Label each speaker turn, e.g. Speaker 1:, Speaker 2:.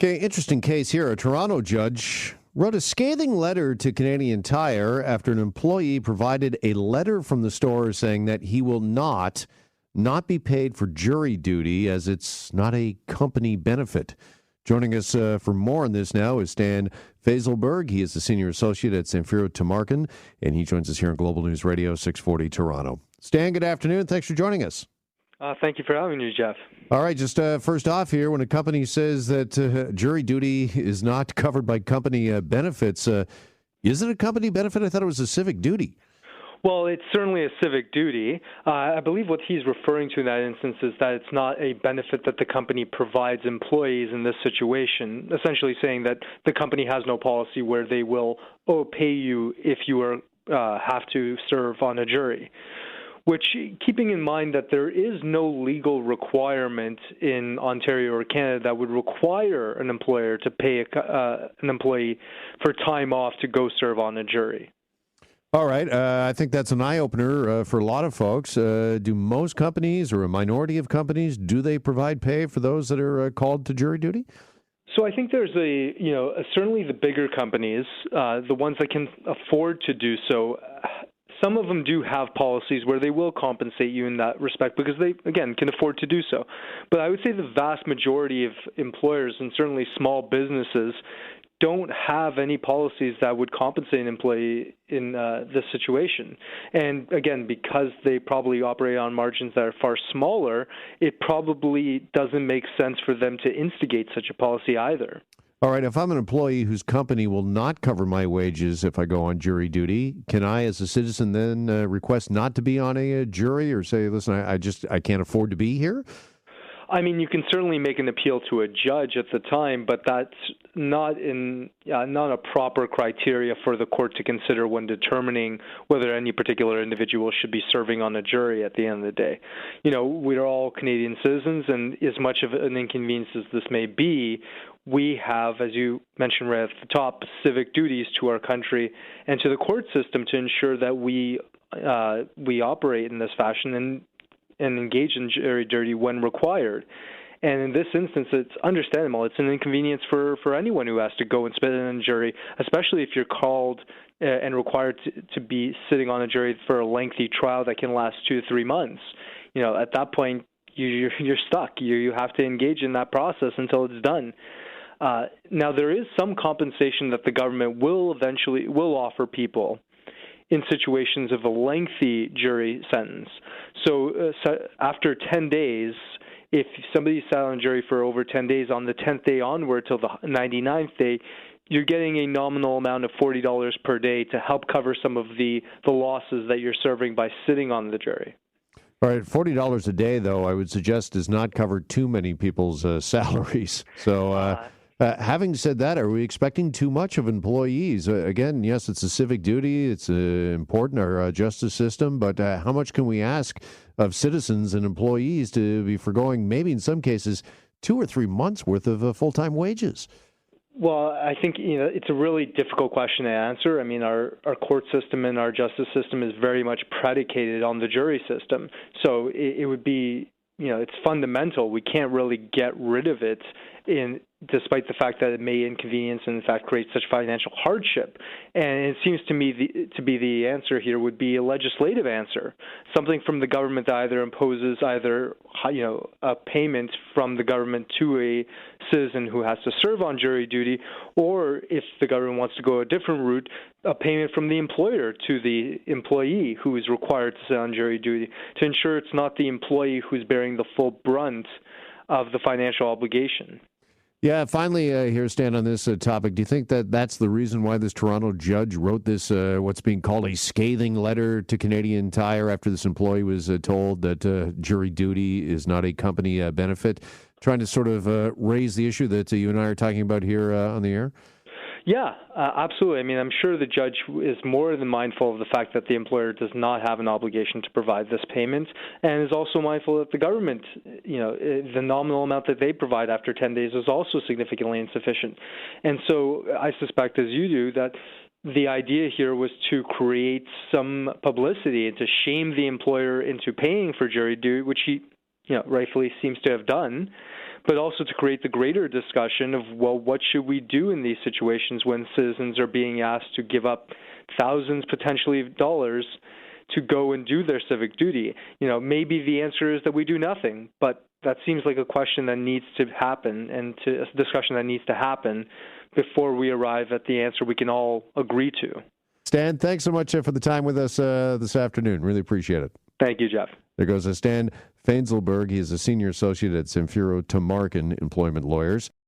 Speaker 1: Okay, interesting case here. A Toronto judge wrote a scathing letter to Canadian Tire after an employee provided a letter from the store saying that he will not be paid for jury duty as it's not a company benefit. Joining us for more on this now is Stan Fainzilberg. He is the Senior Associate at Samfiru Tumarkin, and he joins us here on Global News Radio 640 Toronto. Stan, good afternoon. Thanks for joining us.
Speaker 2: Thank you for having me, Jeff.
Speaker 1: All right, just first off here, when a company says that jury duty is not covered by company benefits, is it a company benefit? I thought it was a civic duty.
Speaker 2: Well, it's certainly a civic duty. I believe what he's referring to in that instance is that it's not a benefit that the company provides employees in this situation, essentially saying that the company has no policy where they will pay you if you have to serve on a jury. Which, keeping in mind that there is no legal requirement in Ontario or Canada that would require an employer to pay an employee for time off to go serve on a jury.
Speaker 1: All right. I think that's an eye-opener for a lot of folks. Do most companies or a minority of companies, do they provide pay for those that are called to jury duty?
Speaker 2: So I think there's certainly the bigger companies, the ones that can afford to do so. Some of them do have policies where they will compensate you in that respect because they, again, can afford to do so. But I would say the vast majority of employers and certainly small businesses don't have any policies that would compensate an employee in this situation. And again, because they probably operate on margins that are far smaller, it probably doesn't make sense for them to instigate such a policy either.
Speaker 1: All right, if I'm an employee whose company will not cover my wages if I go on jury duty, can I, as a citizen, then request not to be on a jury or say, listen, I can't afford to be here?
Speaker 2: I mean, you can certainly make an appeal to a judge at the time, but that's not a proper criteria for the court to consider when determining whether any particular individual should be serving on a jury at the end of the day. You know, we're all Canadian citizens, and as much of an inconvenience as this may be, we have, as you mentioned right at the top, civic duties to our country and to the court system to ensure that we operate in this fashion and engage in jury duty when required. And in this instance, it's understandable. It's an inconvenience for anyone who has to go and sit in a jury, especially if you're called and required to be sitting on a jury for a lengthy trial that can last 2 to 3 months. You know, at that point, you're stuck. You have to engage in that process until it's done. Now, there is some compensation that the government will offer people in situations of a lengthy jury sentence. So after 10 days, if somebody sat on jury for over 10 days, on the 10th day onward till the 99th day, you're getting a nominal amount of $40 per day to help cover some of the losses that you're serving by sitting on the jury.
Speaker 1: All right, $40 a day, though, I would suggest does not cover too many people's salaries. So having said that, are we expecting too much of employees? Again, yes, it's a civic duty. It's important, our justice system. But how much can we ask of citizens and employees to be foregoing, maybe in some cases, 2 or 3 months' worth of full-time wages?
Speaker 2: Well, I think it's a really difficult question to answer. I mean, our court system and our justice system is very much predicated on the jury system. So it would be, it's fundamental. We can't really get rid of it despite the fact that it may inconvenience and, in fact, create such financial hardship. And it seems to me to be the answer here would be a legislative answer, something from the government that either imposes a payment from the government to a citizen who has to serve on jury duty, or if the government wants to go a different route, a payment from the employer to the employee who is required to sit on jury duty to ensure it's not the employee who's bearing the full brunt of the financial obligation.
Speaker 1: Yeah, finally, here, Stan, on this topic, do you think that that's the reason why this Toronto judge wrote this, what's being called a scathing letter to Canadian Tire after this employee was told that jury duty is not a company benefit, trying to sort of raise the issue that you and I are talking about here on the air?
Speaker 2: Yeah, absolutely. I mean, I'm sure the judge is more than mindful of the fact that the employer does not have an obligation to provide this payment, and is also mindful that the government, the nominal amount that they provide after 10 days is also significantly insufficient. And so I suspect, as you do, that the idea here was to create some publicity and to shame the employer into paying for jury duty, which he rightfully seems to have done. but also to create the greater discussion of, well, what should we do in these situations when citizens are being asked to give up thousands, potentially, of dollars to go and do their civic duty? Maybe the answer is that we do nothing, but that seems like a question that needs to happen and a discussion that needs to happen before we arrive at the answer we can all agree to.
Speaker 1: Stan, thanks so much for the time with us this afternoon. Really appreciate it.
Speaker 2: Thank you, Jeff.
Speaker 1: There goes Stan Fainzilberg. He is a senior associate at Samfiru Tumarkin Employment Lawyers.